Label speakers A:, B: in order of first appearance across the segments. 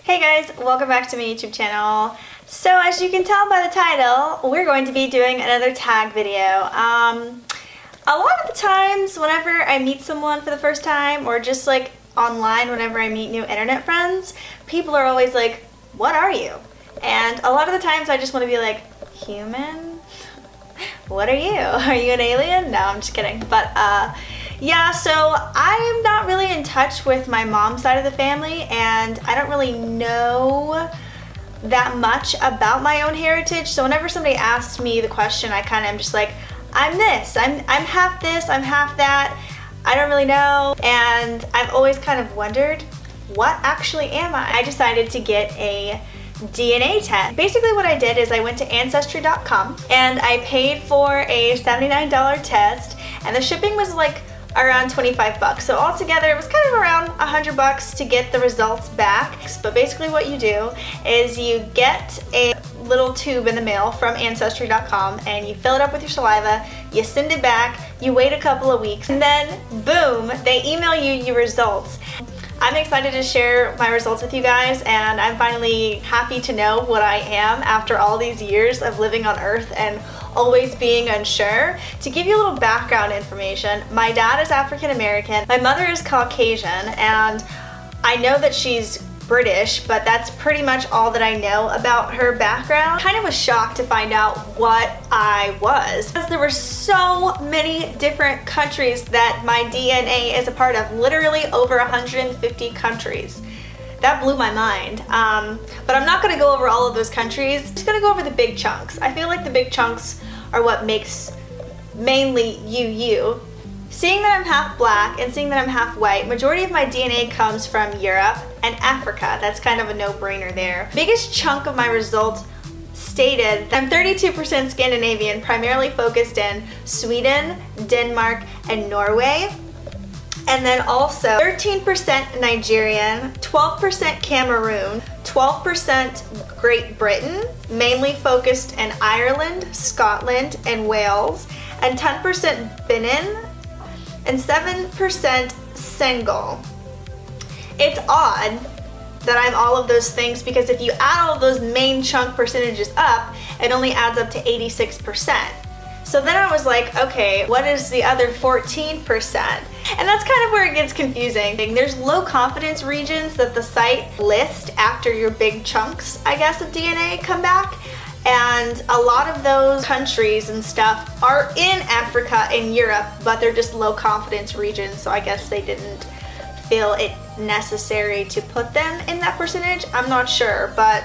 A: Hey guys, welcome back to my YouTube channel. So as you can tell by the title, we're going to be doing another tag video. A lot of the times whenever I meet someone for the first time or just like online whenever I meet new internet friends, people are always like, what are you? And a lot of the times I just want to be like, human? What are you? Are you an alien? No, I'm just kidding. But yeah, so I am not really in touch with my mom's side of the family, and I don't really know that much about my own heritage. So whenever somebody asks me the question, I kind of am just like, I'm this, I'm half this, I'm half that. I don't really know, and I've always kind of wondered, what actually am I? I decided to get a DNA test. Basically what I did is I went to Ancestry.com and I paid for a $79 test, and the shipping was like around 25 bucks. So altogether it was kind of around 100 bucks to get the results back. But basically what you do is you get a little tube in the mail from Ancestry.com and you fill it up with your saliva, you send it back, you wait a couple of weeks, and then boom, they email you your results. I'm excited to share my results with you guys, and I'm finally happy to know what I am after all these years of living on Earth and always being unsure. To give you a little background information, my dad is African American, my mother is Caucasian, and I know that she's British, but that's pretty much all that I know about her background. Kind of was shocked to find out what I was, because there were so many different countries that my DNA is a part of, literally over 150 countries. That blew my mind. But I'm not gonna go over all of those countries. I'm just gonna go over the big chunks. I feel like the big chunks are what makes mainly you. Seeing that I'm half black and seeing that I'm half white, majority of my DNA comes from Europe and Africa. That's kind of a no-brainer there. Biggest chunk of my results stated that I'm 32% Scandinavian, primarily focused in Sweden, Denmark, and Norway. And then also 13% Nigerian, 12% Cameroon, 12% Great Britain, mainly focused in Ireland, Scotland, and Wales, and 10% Benin, and 7% Senegal. It's odd that I'm all of those things, because if you add all of those main chunk percentages up, it only adds up to 86%. So then I was like, okay, what is the other 14%? And that's kind of where it gets confusing. There's low confidence regions that the site lists after your big chunks, I guess, of DNA come back. And a lot of those countries and stuff are in Africa and Europe, but they're just low confidence regions, so I guess they didn't feel it necessary to put them in that percentage. I'm not sure, but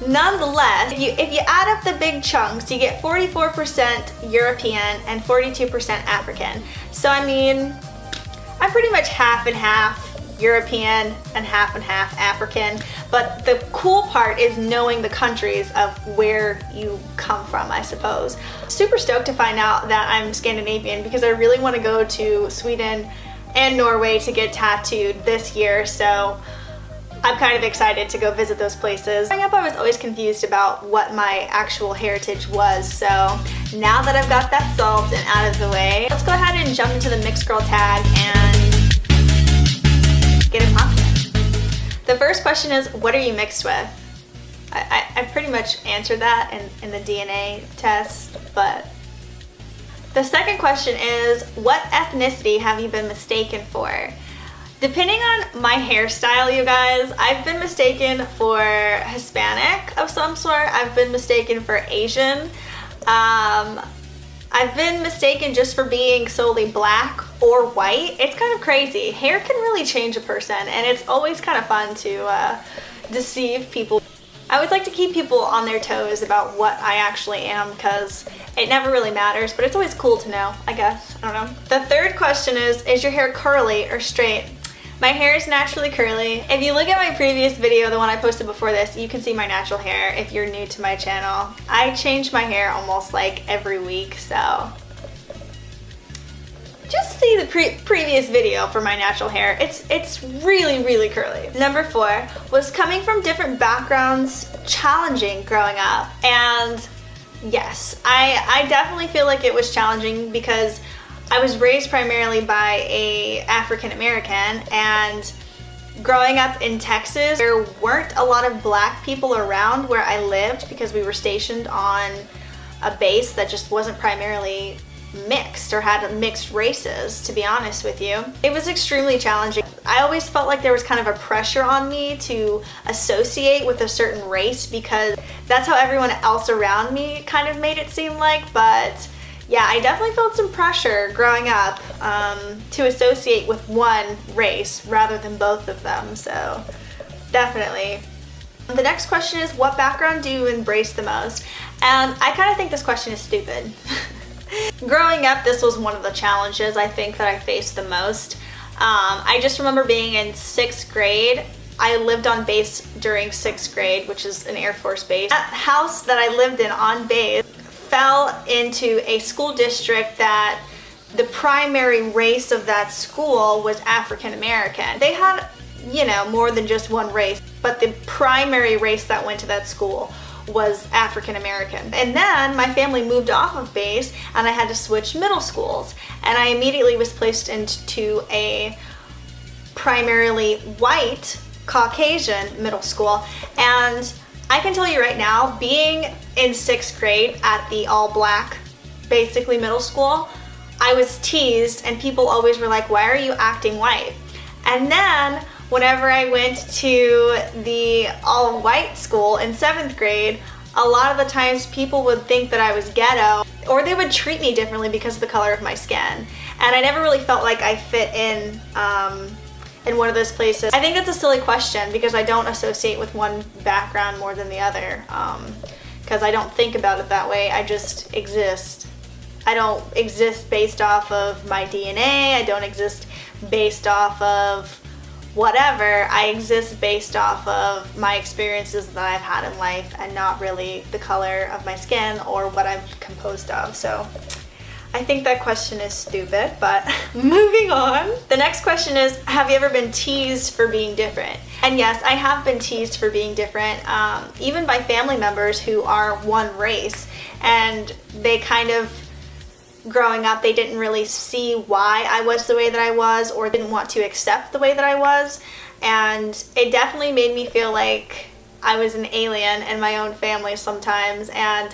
A: nonetheless, if you add up the big chunks, you get 44% European and 42% African. So I mean, I'm pretty much half and half European and half African, but the cool part is knowing the countries of where you come from, I suppose. Super stoked to find out that I'm Scandinavian, because I really want to go to Sweden and Norway to get tattooed this year, so I'm kind of excited to go visit those places. Growing up, I was always confused about what my actual heritage was, so now that I've got that solved and out of the way, let's go ahead and jump into the mixed girl tag and get it poppin'. The first question is, what are you mixed with? I pretty much answered that in the DNA test, but the second question is, what ethnicity have you been mistaken for? Depending on my hairstyle, you guys, I've been mistaken for Hispanic of some sort. I've been mistaken for Asian. I've been mistaken just for being solely black or white. It's kind of crazy. Hair can really change a person, and it's always kind of fun to deceive people. I always like to keep people on their toes about what I actually am, because it never really matters, but it's always cool to know, I guess. I don't know. The third question is your hair curly or straight? My hair is naturally curly. If you look at my previous video, the one I posted before this, you can see my natural hair if you're new to my channel. I change my hair almost like every week, so just see the previous video for my natural hair. It's really, really curly. Number 4, was coming from different backgrounds challenging growing up? And yes, I definitely feel like it was challenging, because I was raised primarily by a African American, and Growing up in Texas, there weren't a lot of black people around where I lived because we were stationed on a base that just wasn't primarily mixed or had mixed races, to be honest with you. It was extremely challenging. I always felt like there was kind of a pressure on me to associate with a certain race because that's how everyone else around me kind of made it seem like, but yeah, I definitely felt some pressure growing up to associate with one race rather than both of them, so definitely. The next question is, what background do you embrace the most? And I kind of think this question is stupid. Growing up, this was one of the challenges I think that I faced the most. I just remember being in 6th grade. I lived on base during 6th grade, which is an Air Force base. That house that I lived in on base fell into a school district that the primary race of that school was African American. They had, you know, more than just one race, but the primary race that went to that school was African American. And then my family moved off of base and I had to switch middle schools. And I immediately was placed into a primarily white Caucasian middle school. And I can tell you right now, being in 6th grade at the all-black, basically middle school, I was teased and people always were like, why are you acting white? And then whenever I went to the all-white school in 7th grade, a lot of the times people would think that I was ghetto, or they would treat me differently because of the color of my skin. And I never really felt like I fit in one of those places. I think that's a silly question because I don't associate with one background more than the other, because I don't think about it that way. I just exist. I don't exist based off of my DNA. I don't exist based off of whatever. I exist based off of my experiences that I've had in life and not really the color of my skin or what I'm composed of. So I think that question is stupid, but moving on. The next question is, have you ever been teased for being different? And yes, I have been teased for being different, even by family members who are one race, and they kind of, growing up, they didn't really see why I was the way that I was or didn't want to accept the way that I was, and it definitely made me feel like I was an alien in my own family sometimes, and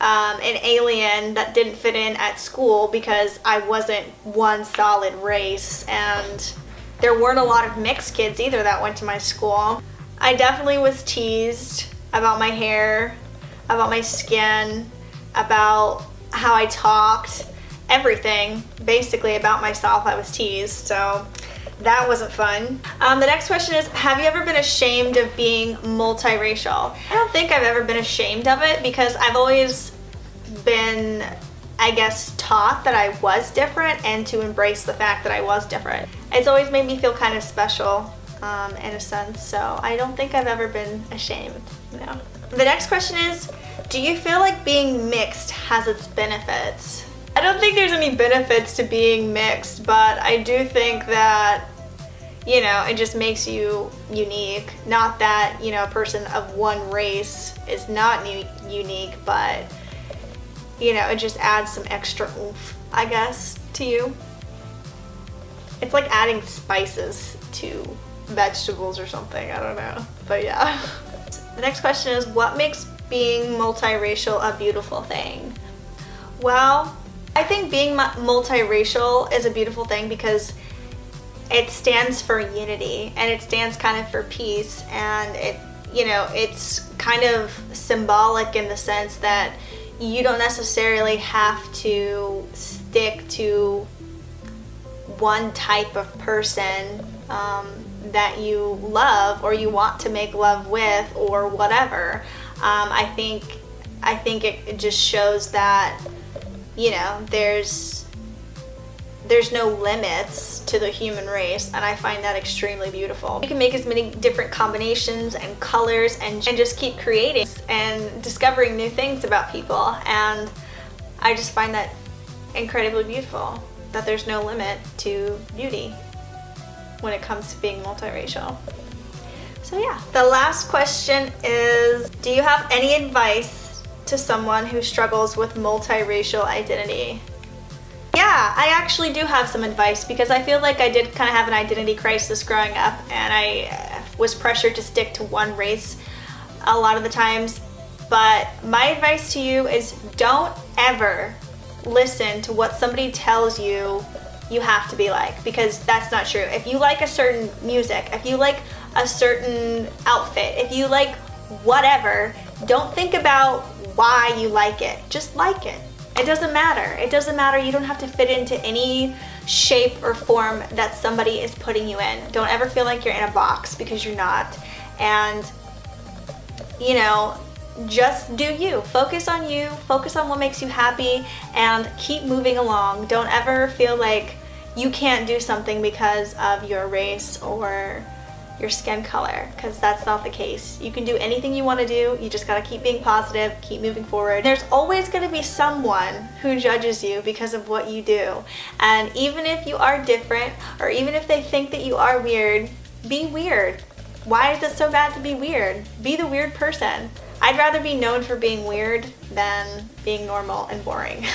A: an alien that didn't fit in at school because I wasn't one solid race, and there weren't a lot of mixed kids either that went to my school. I definitely was teased about my hair, about my skin, about how I talked, everything basically about myself I was teased, so that wasn't fun. The next question is, have you ever been ashamed of being multiracial? I don't think I've ever been ashamed of it because I've always been, I guess, taught that I was different and to embrace the fact that I was different. It's always made me feel kind of special in a sense, so I don't think I've ever been ashamed, no. The next question is, do you feel like being mixed has its benefits? I don't think there's any benefits to being mixed, but I do think that, you know, it just makes you unique. Not that, you know, a person of one race is not unique, but, you know, it just adds some extra oomph, I guess, to you. It's like adding spices to vegetables or something, I don't know, but yeah. The next question is, what makes being multiracial a beautiful thing? Well, I think being multiracial is a beautiful thing because it stands for unity and it stands kind of for peace, and it, you know, it's kind of symbolic in the sense that you don't necessarily have to stick to one type of person that you love or you want to make love with or whatever. I think it just shows that, you know, there's no limits to the human race, and I find that extremely beautiful. You can make as many different combinations and colors and just keep creating and discovering new things about people, and I just find that incredibly beautiful, that there's no limit to beauty when it comes to being multiracial. So yeah, the last question is, do you have any advice to someone who struggles with multiracial identity? Yeah, I actually do have some advice because I feel like I did kind of have an identity crisis growing up, and I was pressured to stick to one race a lot of the times. But my advice to you is don't ever listen to what somebody tells you you have to be like, because that's not true. If you like a certain music, if you like a certain outfit, if you like whatever, don't think about why you like it. Just like it. It doesn't matter. It doesn't matter. You don't have to fit into any shape or form that somebody is putting you in. Don't ever feel like you're in a box, because you're not. And, you know, just do you. Focus on you. Focus on what makes you happy and keep moving along. Don't ever feel like you can't do something because of your race or your skin color, because that's not the case. You can do anything you want to do. You just gotta keep being positive, keep moving forward. There's always gonna be someone who judges you because of what you do. And even if you are different, or even if they think that you are weird, be weird. Why is it so bad to be weird? Be the weird person. I'd rather be known for being weird than being normal and boring.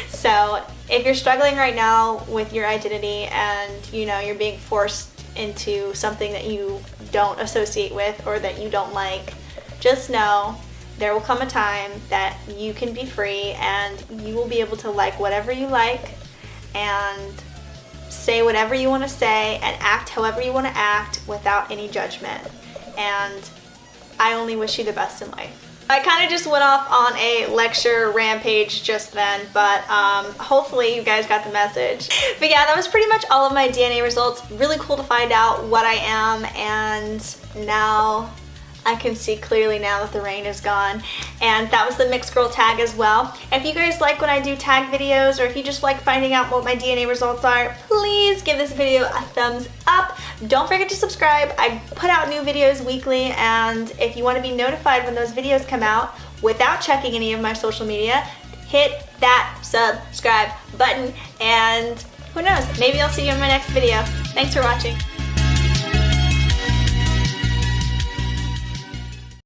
A: So if you're struggling right now with your identity and you know you're being forced into something that you don't associate with or that you don't like, just know there will come a time that you can be free and you will be able to like whatever you like and say whatever you want to say and act however you want to act without any judgment. And I only wish you the best in life. I kind of just went off on a lecture rampage just then, but hopefully you guys got the message. But yeah, that was pretty much all of my DNA results. Really cool to find out what I am, and now I can see clearly now that the rain is gone. And that was the mixed girl tag as well. If you guys like when I do tag videos, or if you just like finding out what my DNA results are, please give this video a thumbs up. Don't forget to subscribe. I put out new videos weekly, and if you want to be notified when those videos come out without checking any of my social media, hit that subscribe button, and who knows, maybe I'll see you in my next video. Thanks for watching.